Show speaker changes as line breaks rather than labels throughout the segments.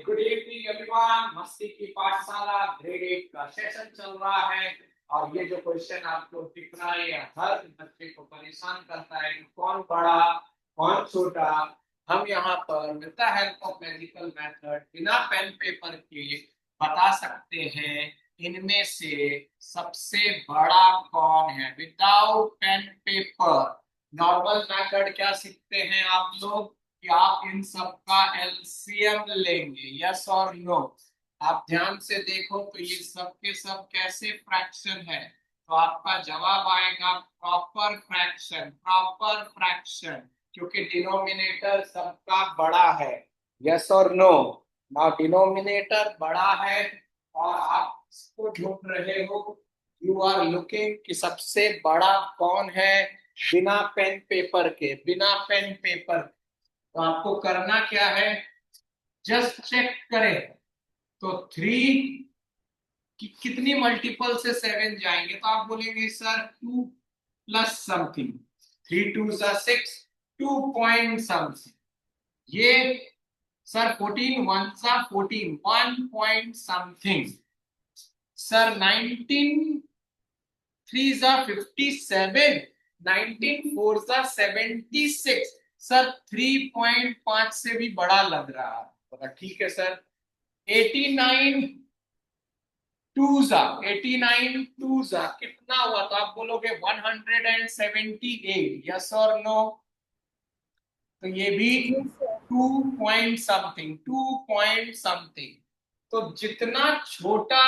Good evening everyone. मस्ती की पाठशाला ग्रेड 8 का सेशन चल रहा है और ये जो क्वेश्चन आपको दिख रहा है ये हर बच्चे को परेशान करता है कि कौन बड़ा कौन छोटा। हम यहाँ पर with the help of magical method बिना पेन पेपर के बता सकते हैं इनमें से सबसे बड़ा कौन है। Without pen paper normal method क्या सीखते हैं आप लोग कि आप इन सब का एलसीएम लेंगे, यस और नो। आप ध्यान से देखो तो ये सब के सब कैसे फ्रैक्शन है, तो आपका जवाब आएगा प्रॉपर फ्रैक्शन। प्रॉपर फ्रैक्शन क्योंकि डिनोमिनेटर सबका बड़ा है, यस और नो। ना डिनोमिनेटर बड़ा है और आप इसको ढूंढ रहे हो, यू आर लुकिंग कि सबसे बड़ा कौन है बिना पेन पेपर के। बिना पेन पेपर तो आपको करना क्या है, जस्ट चेक करें तो 3 कि कितनी मल्टीपल से 7 जाएंगे, तो आप बोलेंगे sir 2 plus something, 3 2 6, 2 point something. ये sir 14 1 14, 1 point something. Sir 19 3 57, 19 4 76। Sir 3.5 से भी बड़ा लग रहा है। ठीक है सर। 89 2 कितना हुआ, तो आप बोलोगे 178, यस और नो। तो ये भी 2 पॉइंट समथिंग, 2 पॉइंट समथिंग। तो जितना छोटा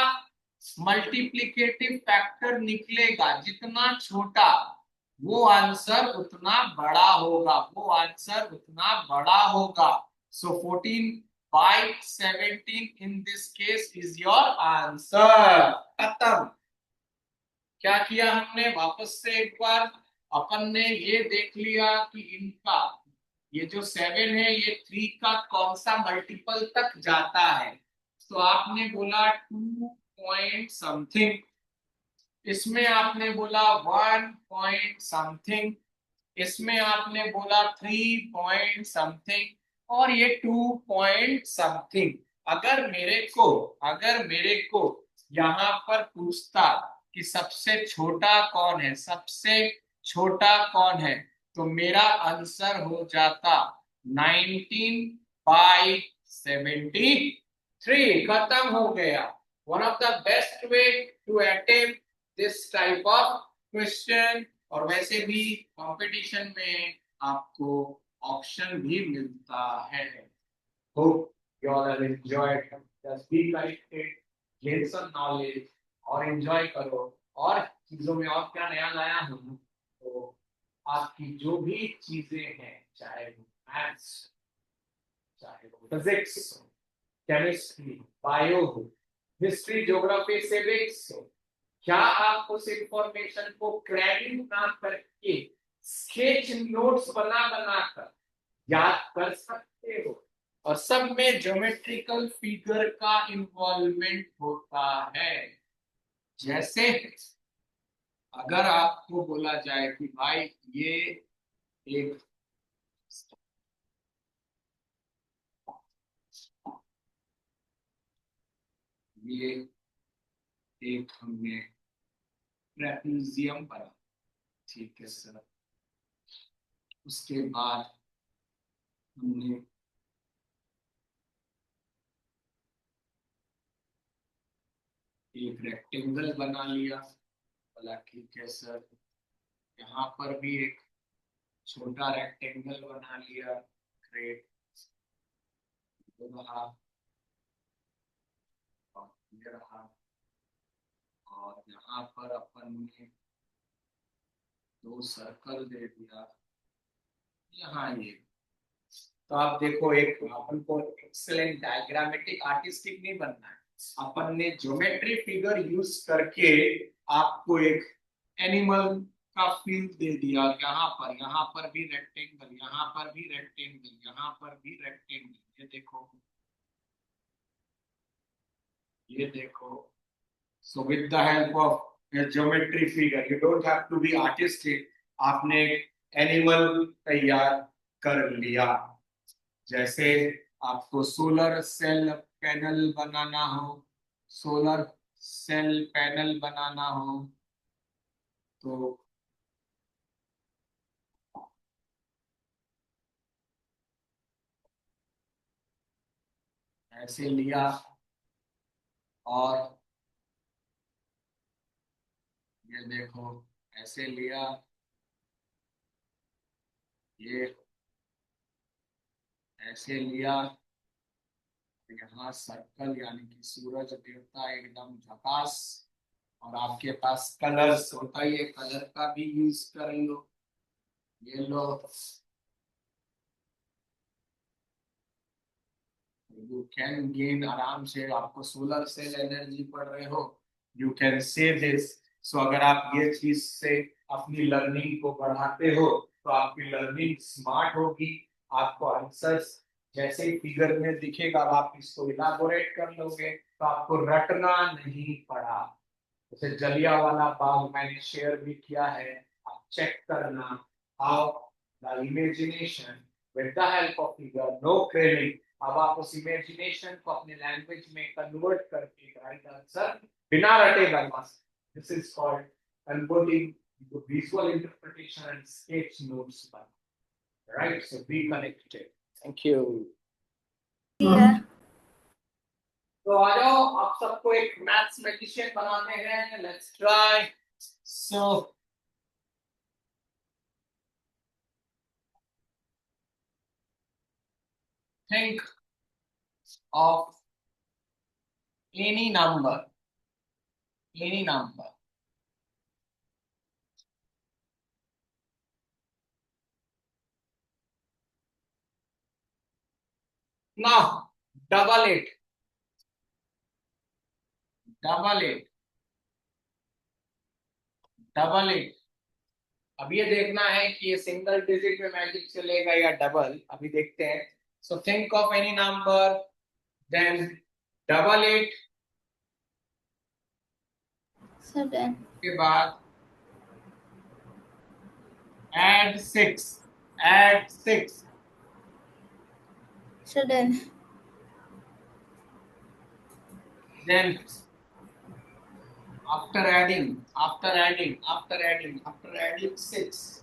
मल्टीप्लिकेटिव फैक्टर निकलेगा, जितना छोटा वो आंसर उतना बड़ा होगा, वो आंसर उतना बड़ा होगा। सो 14 by 17 in this case is your answer। खत्म। क्या किया हमने, वापस से एक बार अपन ने ये देख लिया कि इनका ये जो 7 है ये 3 का कौन सा मल्टीपल तक जाता है। तो आपने बोला 2 पॉइंट समथिंग, इसमें आपने बोला 1 पॉइंट समथिंग, इसमें आपने बोला 3 पॉइंट समथिंग और ये 2 पॉइंट समथिंग। अगर मेरे को यहाँ पर पूछता कि सबसे छोटा कौन है, सबसे छोटा कौन है, तो मेरा आंसर हो जाता 19 by 73। खत्म हो गया। One of the best way to attempt this type of question. और वैसे भी कंपटीशन में आपको ऑप्शन भी मिलता है। Hope you all have enjoyed, just be connected, gain some knowledge और enjoy करो। और चीजों में और क्या नया लाया हूँ, तो आपकी जो भी चीजें हैं, चाहे वो मैथ्स, चाहे वो फिजिक्स, केमिस्ट्री, बायो हो, हिस्ट्री, ज्योग्राफी, सिविक्स हो, क्या आप उस इंफॉर्मेशन को क्रैकिंग ना करके स्केच नोट्स बना बना कर याद कर सकते हो। और सब में ज्योमेट्रिकल फिगर का इन्वॉल्वमेंट होता है। जैसे अगर आपको बोला जाए कि भाई ये एक ये एक हमने ट्रेपेजियम बना, ठीक है सर। उसके बाद हमने एक रेक्टेंगल बना लिया, बोला ठीक है सर। यहाँ पर भी एक छोटा रेक्टेंगल बना लिया, ग्रेट। रहा और ये रहा, और यहाँ पर अपन ने 2 सर्कल दे दिया, यहाँ ये। तो आप देखो, एक अपन को एक्सेलेंट डायग्रामेटिक आर्टिस्टिक नहीं बनना है, अपन ने ज्योमेट्री फिगर यूज करके आपको एक एनिमल का फील दे दिया। यहाँ पर भी रेक्टेंगल, यहाँ पर भी रेक्टेंगल, यहाँ पर भी रेक्टेंगल। ये देखो, ये देखो। So with the help of a geometry figure, you don't have to be artistic, आपने एनिमल तैयार कर लिया। जैसे आपको सोलर सेल पैनल बनाना हो, सोलर सेल पैनल बनाना हो तो ऐसे लिया, और ये देखो ऐसे लिया, ये ऐसे लिया, यहाँ सर्कल यानी कि सूरज देवता एकदम झकास। और आपके पास कलर्स होता है, ये कलर का भी यूज कर लो, ये लो। यू कैन गेन, आराम से आपको सोलर सेल एनर्जी पढ़ रहे हो, यू कैन से दिस। सो अगर आप ये चीज से अपनी लर्निंग को बढ़ाते हो तो आपकी लर्निंग स्मार्ट होगी। आपको आंसर्स जैसे ही फिगर में दिखेगा आप इसको इलाबोरेट कर लोगे, तो आपको रटना नहीं पड़ा। जैसे जलियांवाला बाग मैंने शेयर भी किया है, आप चेक करना। How the imagination with the help of figure, no crediting. अब आप उस इमेजिनेशन को अपने लैंग्वेज में कन्वर्ट करके राइट आंसर बिना रटे बनवा सकते। This is called converting visual interpretation and sketch notes by, right? So be connected. Thank you.
Yeah.
तो आ जाओ, आप सबको एक मैथ्स मैजिशियन बनाते हैं, let's try. So think of any number, any number. Now double it, double it, double it। अब ये देखना है कि ये सिंगल डिजिट में मैजिक चलेगा या डबल, अभी देखते हैं। So think of any number, then double it,
Sudden.
के बाद add 6, add 6,
Sudden.
then after adding, after adding, after adding, after adding 6,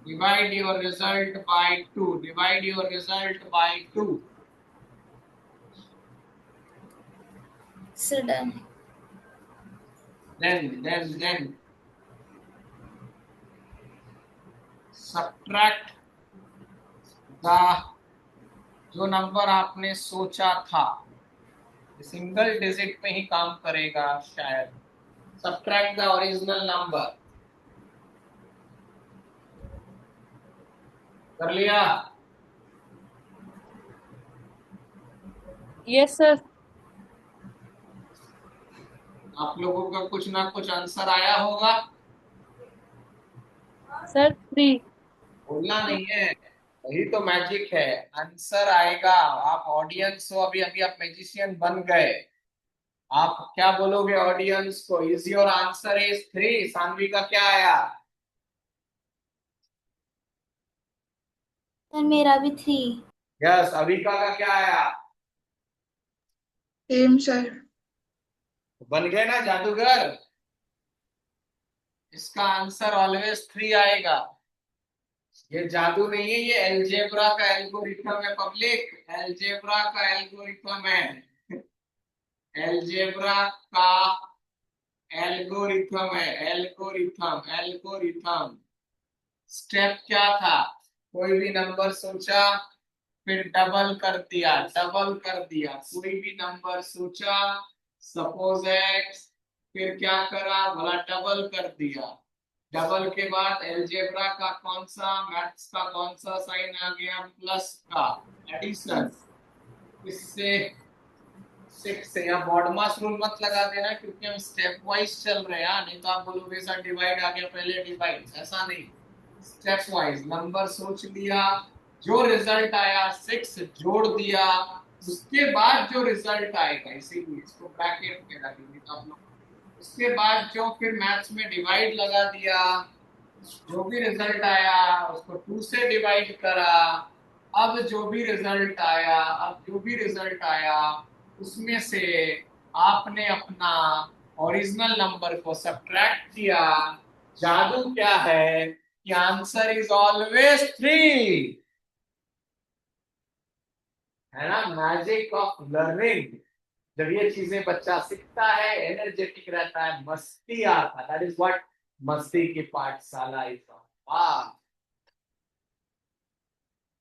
divide your result by 2, divide your result by 2,
Sudden.
then subtract the जो number आपने सोचा था, single digit में ही काम करेगा शायद। सब्ट्रैक्ट द ओरिजिनल नंबर, कर लिया?
Yes sir.
आप लोगों का कुछ ना कुछ आंसर आया होगा।
सर 3।
बोलना नहीं है, वही तो मैजिक है, आंसर आएगा। आप ऑडियंस हो, अभी अभी आप मैजिशियन बन गए। आप क्या बोलोगे ऑडियंस को? Is your answer is 3? Saanvi का क्या आया?
सर मेरा भी 3।
यस, अविका का क्या आया?
Same sir.
बन गए ना जादूगर। इसका आंसर ऑलवेज 3 आएगा। ये जादू नहीं है, ये एलजेब्रा का एल्गोरिथम है पब्लिक, एलजेब्रा का एल्गोरिथम है, एलजेब्रा का एल्गोरिथम है, एल्गोरिथम, एल्गोरिथम। स्टेप क्या था? कोई भी नंबर सोचा, फिर डबल कर दिया, डबल कर दिया। कोई भी नंबर सोचा, सपोज एक्स, फिर क्या करा बोला, डबल कर दिया। डबल के बाद एलजेब्रा का कौन सा, मैथ्स का कौन सा साइन आ गया? प्लस का, एडिशन। इससे 6 से, यहाँ बॉडमास रूल मत लगा देना क्योंकि हम स्टेप वाइज चल रहे हैं, नहीं तो आप बोलोगे सर डिवाइड आ गया पहले डिवाइड, ऐसा नहीं। स्टेप वाइज नंबर सोच लिया, जो रिजल्ट आया 6 जोड़ दिया, उसके बाद जो रिजल्ट आएगा, इसीलिए इसको ब्रैकेट में रखेंगे तो आप लोग। उसके बाद जो फिर मैथ्स में डिवाइड लगा दिया, जो भी रिजल्ट आया उसको 2 से डिवाइड करा, अब जो भी रिजल्ट आया उसमें से आपने अपना ओरिजिनल नंबर को सब्ट्रैक्ट किया। जादू क्या है कि आंसर इज ऑलवेज 3, है ना, मैजिक ऑफ लर्निंग। जब ये चीजें बच्चा सीखता है, एनर्जेटिक रहता है, मस्ती आता है, दैट इज व्हाट मस्ती की पाठशाला इज। वाह,